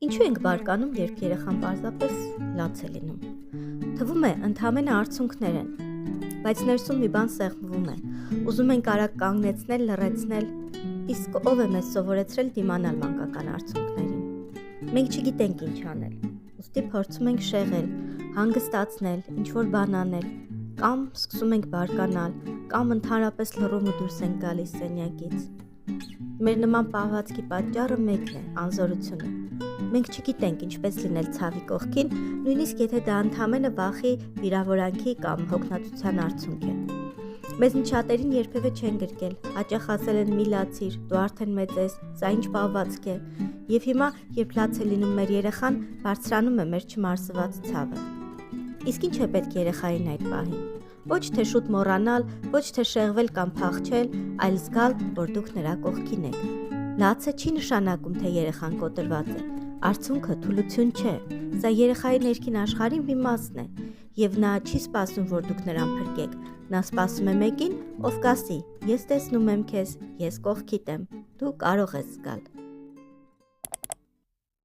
Ինչու ենք բարկանում, երբ երեխան պարզապես լաց է լինում։ Թվում է, ընդհանրապես արցունքներ են, բայց ներսում մի բան սեղմվում է։ Ուզում ենք արագ կանգնեցնել, լռեցնել, իսկ ով է մեզ սովորեցրել դիմանալ մանկական արցունքներին։ Մենք չգիտենք ինչ անել, ուստի փորձում ենք շեղել, հանգստացնել, ինչ-որ բան անել, կամ սկսում ենք բարկանալ, կամ ընդհանրապես լռում ու դուրս ենք գալիս սենյակից։ Մեր նման պահվածքի պատճառը մեկն է՝ անզորությունը։ Մենք չգիտենք ինչպես լինել ցավի կողքին, նույնիսկ եթե դա ընդհանրապես վախի, վիրավորանքի կամ հոգնածության արդյունք է։ Մեզնից շատերին երբևէ չեն գրկել, հաճախ ասել են՝ մի լացիր, դու արդեն մեծ ես, սա ինչ պահվածք է։ Եվ հիմա, երբ լաց է լինում մեր երեխան, բարձրանում է մեր չմարսված ցավը։ Իսկ ինչ է պետք երեխային այդ պահին։ Ոչ թե շուտ մոռանալ, ոչ թե շեղվել կամ փախչել, այլ զգալ, որ դուք նրա կողքին եք։ Լացը չի նշանակում, թե երեխան կոտրված է։ Արցունքը թուլություն չէ, սա երեխայի ներքին աշխարհի մի մասն է, եւ նա չի սպասում, որ դուք նրան փրկեք, նա սպասում է մեկին, ով կասի՝ ես տեսնում եմ քեզ, ես կողքիդ եմ, դու կարող ես զգալ։